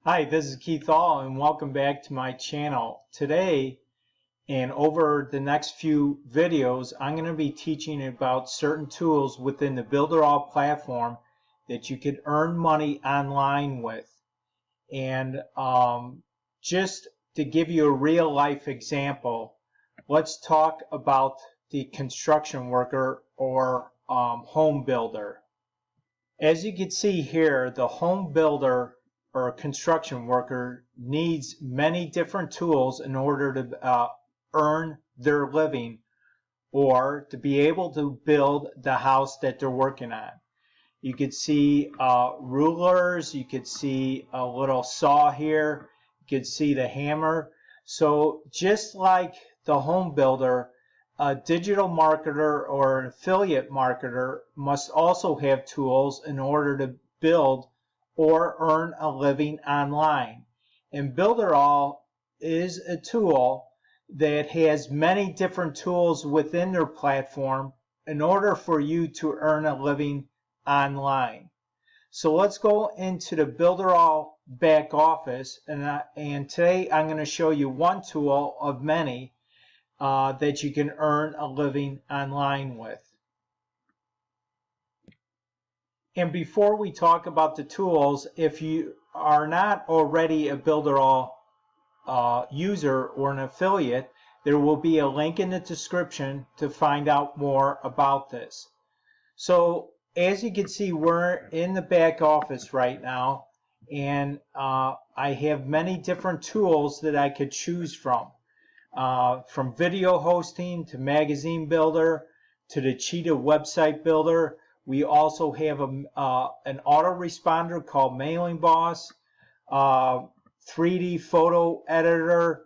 Hi, this is Keith Hall and welcome back to my channel. Today and over the next few videos, I'm going to be teaching about certain tools within the Builderall platform that you could earn money online with. And just to give you a real life example, let's talk about the construction worker or home builder. As you can see here, the home builder or a construction worker needs many different tools in order to earn their living or to be able to build the house that they're working on. You could see rulers, you could see a little saw here, you could see the hammer. So just like the home builder, a digital marketer or an affiliate marketer must also have tools in order to build or earn a living online. And Builderall is a tool that has many different tools within their platform in order for you to earn a living online. So let's go into the Builderall back office, and today I'm going to show you one tool of many that you can earn a living online with. And before we talk about the tools, if you are not already a Builderall user or an affiliate, there will be a link in the description to find out more about this. So as you can see, we're in the back office right now, and I have many different tools that I could choose from video hosting to magazine builder to the Cheetah website builder. We also have an autoresponder called Mailing Boss, 3D photo editor,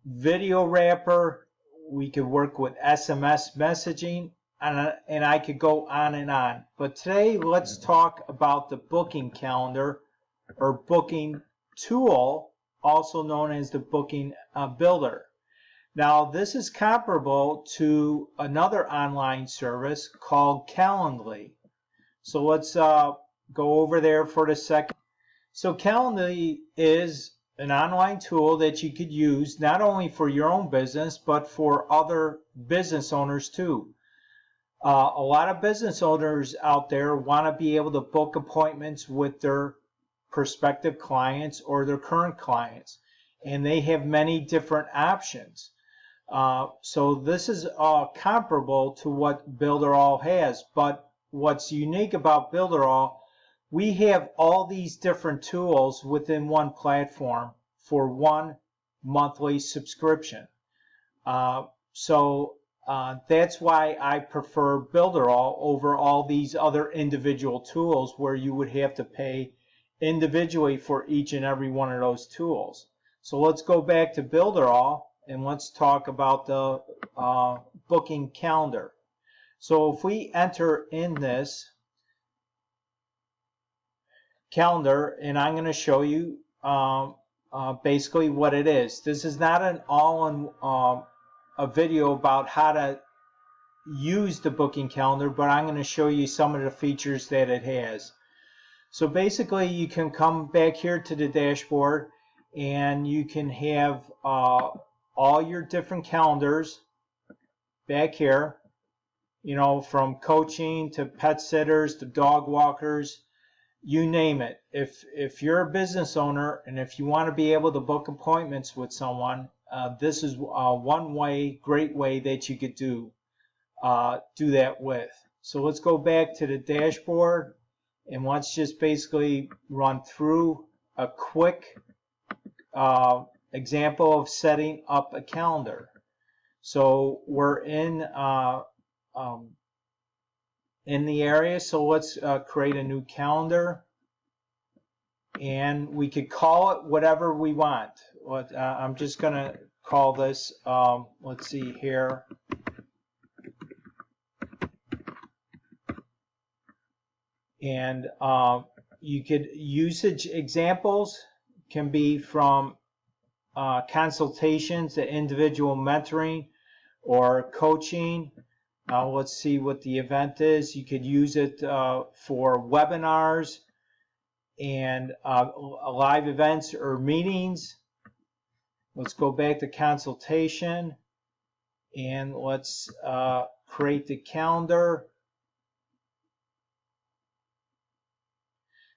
video wrapper. We could work with SMS messaging, and I could go on and on. But today, let's talk about the booking calendar or booking tool, also known as the booking builder. Now, this is comparable to another online service called Calendly. So let's go over there for a second. So Calendly is an online tool that you could use not only for your own business, but for other business owners too. A lot of business owners out there want to be able to book appointments with their prospective clients or their current clients, and they have many different options. So this is comparable to what Builderall has, but what's unique about Builderall, we have all these different tools within one platform for one monthly subscription. That's why I prefer Builderall over all these other individual tools where you would have to pay individually for each and every one of those tools. So let's go back to Builderall and let's talk about the booking calendar. So if we enter in this calendar, and I'm going to show you basically what it is. This is not an a video about how to use the booking calendar, but I'm going to show you some of the features that it has. So basically, you can come back here to the dashboard, and you can have all your different calendars back here, you know, from coaching to pet sitters to dog walkers, you name it. If you're a business owner and if you want to be able to book appointments with someone, this is one great way that you could do that with. So let's go back to the dashboard and let's just basically run through a quick example of setting up a calendar. So we're in the area, so let's create a new calendar, and we could call it whatever we want. I'm just going to call this, let's see here, and you could usage examples can be from consultations to individual mentoring or coaching. Let's see what the event is. You could use it for webinars, and live events or meetings. Let's go back to consultation, and let's create the calendar.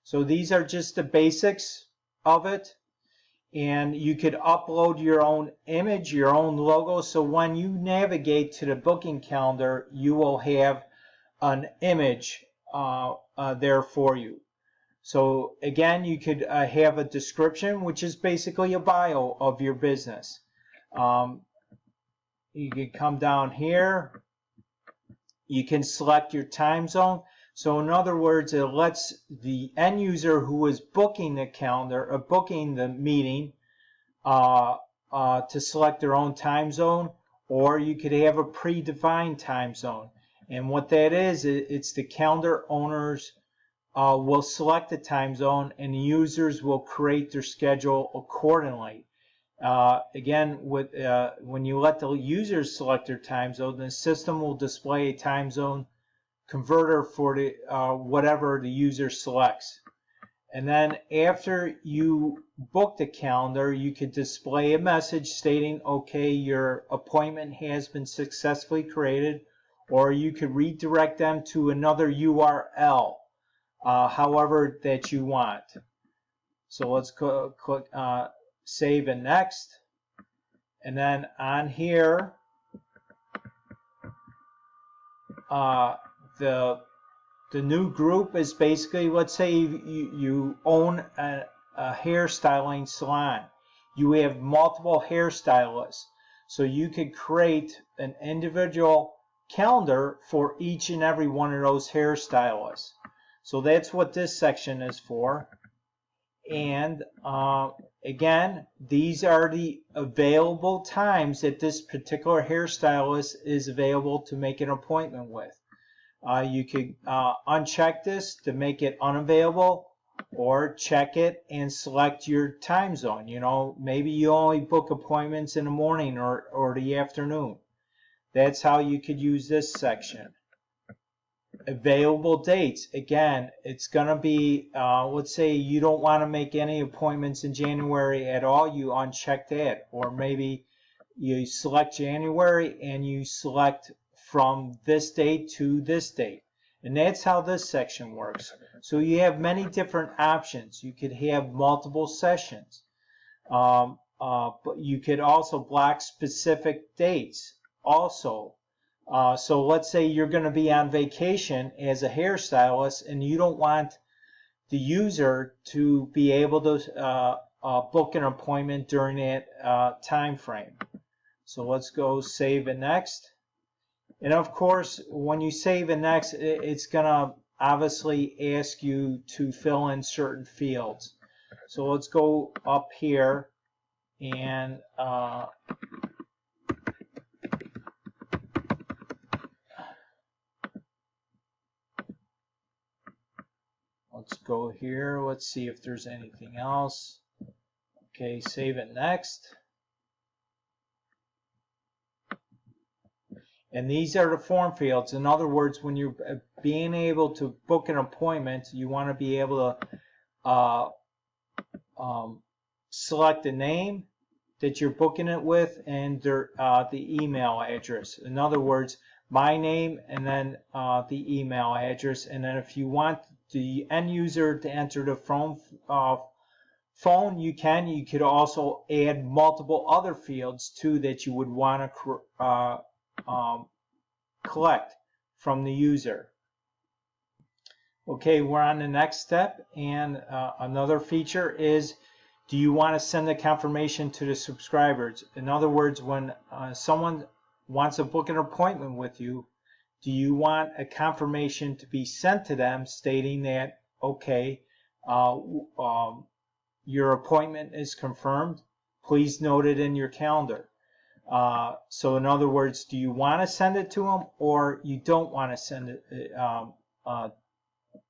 So these are just the basics of it, and you could upload your own image, your own logo, so when you navigate to the booking calendar, you will have an image there for you. So again, you could have a description, which is basically a bio of your business. You could come down here. You can select your time zone. So in other words, it lets the end user who is booking the calendar, booking the meeting, to select their own time zone, or you could have a predefined time zone. And what that is, it's the calendar owners will select the time zone, and the users will create their schedule accordingly. Again, when you let the users select their time zone, the system will display a time zone converter for the whatever the user selects. And then after you book the calendar, you could display a message stating, okay, your appointment has been successfully created, or you could redirect them to another URL. However that you want. So let's click save and next, and then on here the new group is basically, let's say you own a hairstyling salon. You have multiple hairstylists, so you could create an individual calendar for each and every one of those hairstylists. So that's what this section is for. And again, these are the available times that this particular hairstylist is available to make an appointment with. You could uncheck this to make it unavailable, or check it and select your time zone. You know, maybe you only book appointments in the morning or the afternoon. That's how you could use this section. Available dates, again, it's going to be, let's say you don't want to make any appointments in January at all, you uncheck that. Or maybe you select January and you select from this date to this date. And that's how this section works. So you have many different options. You could have multiple sessions. But you could also block specific dates also. So let's say you're going to be on vacation as a hairstylist and you don't want the user to be able to book an appointment during that time frame. So let's go save and next. And of course, when you save and next, it's going to obviously ask you to fill in certain fields. So let's go up here and let's go here. Let's see if there's anything else. Okay, save it next. And these are the form fields. In other words, when you're being able to book an appointment, you want to be able to select the name that you're booking it with and the email address. In other words, my name and then the email address. And then if you want the end user to enter the phone, you can. You could also add multiple other fields too that you would want to collect from the user. Okay, we're on the next step, and another feature is, do you want to send a confirmation to the subscribers? In other words, when someone wants to book an appointment with you, do you want a confirmation to be sent to them stating that, okay, your appointment is confirmed, please note it in your calendar. So in other words, do you want to send it to them, or you don't want to send it?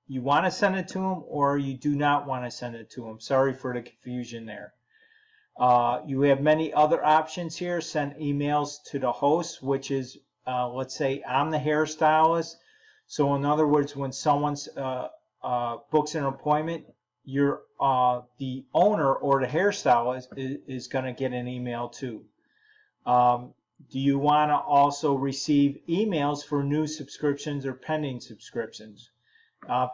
You want to send it to them, or you do not want to send it to them. Sorry for the confusion there. You have many other options here. Send emails to the host, which is, let's say I'm the hairstylist. So in other words, when someone books an appointment, the owner or the hairstylist is going to get an email too. Do you want to also receive emails for new subscriptions or pending subscriptions?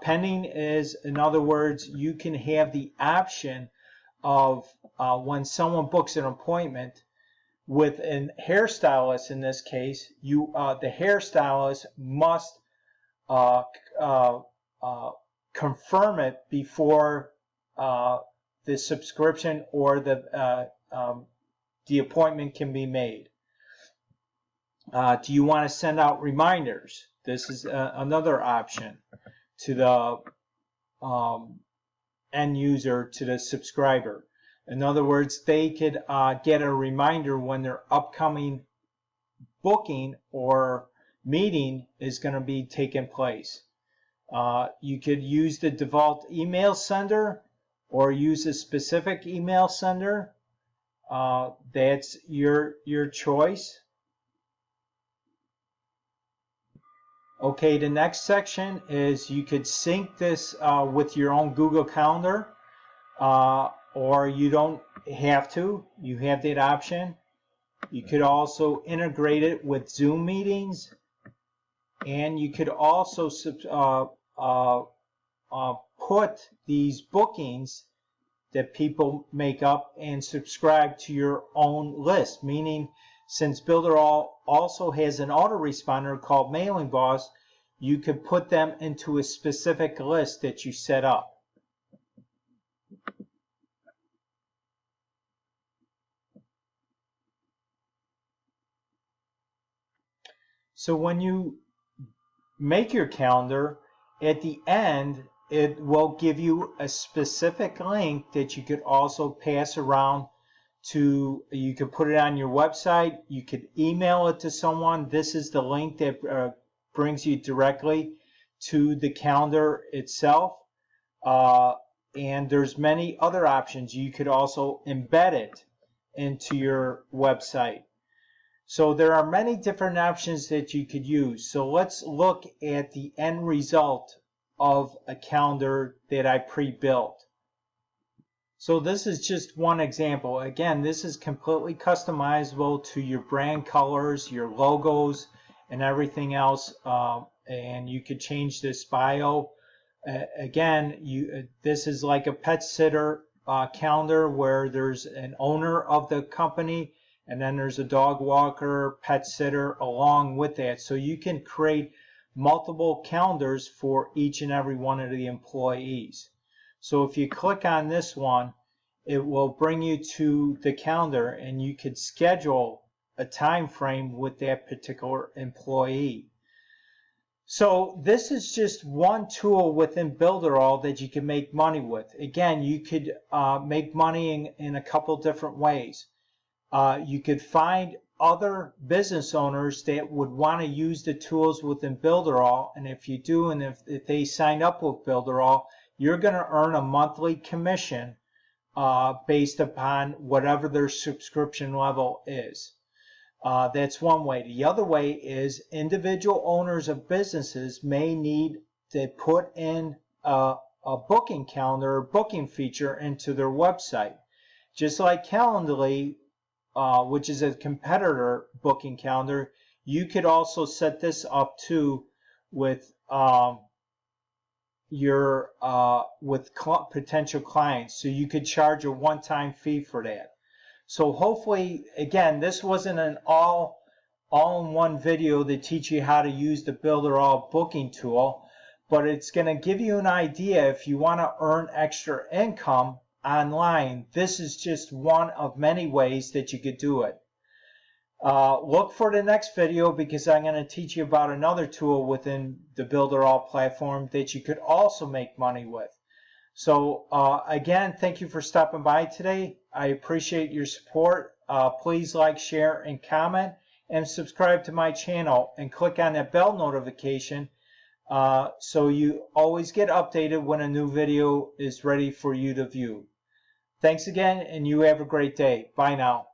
Pending is, in other words, you can have the option of when someone books an appointment with a hairstylist, in this case, the hairstylist must confirm it before the subscription or the appointment can be made. Do you want to send out reminders? This is another option to the end user, to the subscriber. In other words, they could get a reminder when their upcoming booking or meeting is going to be taking place. You could use the default email sender or use a specific email sender. That's your choice. Okay, the next section is you could sync this with your own Google Calendar, or you don't have to. You have that option. You could also integrate it with Zoom meetings, and you could also put these bookings that people make up and subscribe to your own list, meaning since Builderall also has an autoresponder called Mailing Boss, you could put them into a specific list that you set up. So when you make your calendar, at the end, it will give you a specific link that you could also pass around to. You could put it on your website, you could email it to someone. This is the link that brings you directly to the calendar itself. And there's many other options. You could also embed it into your website. So there are many different options that you could use. So let's look at the end result of a calendar that I pre-built. So this is just one example. Again, this is completely customizable to your brand colors, your logos, and everything else. And you could change this bio. Again, this is like a pet sitter calendar where there's an owner of the company, and then there's a dog walker, pet sitter along with that. So you can create multiple calendars for each and every one of the employees. So if you click on this one, it will bring you to the calendar, and you could schedule a time frame with that particular employee. So this is just one tool within Builderall that you can make money with. Again, you could make money in a couple different ways. You could find other business owners that would want to use the tools within Builderall, and if you do, and if they sign up with Builderall, you're going to earn a monthly commission based upon whatever their subscription level is. That's one way. The other way is individual owners of businesses may need to put in a booking calendar or booking feature into their website. Just like Calendly, which is a competitor booking calendar, you could also set this up too with potential clients. So you could charge a one-time fee for that. So hopefully, again, this wasn't an all-in-one video that teach you how to use the Builderall booking tool, but it's going to give you an idea if you want to earn extra income online. This is just one of many ways that you could do it. Look for the next video, because I'm going to teach you about another tool within the Builderall platform that you could also make money with. So again, thank you for stopping by today. I appreciate your support. Please like, share, and comment, and subscribe to my channel, and click on that bell notification so you always get updated when a new video is ready for you to view. Thanks again, and you have a great day. Bye now.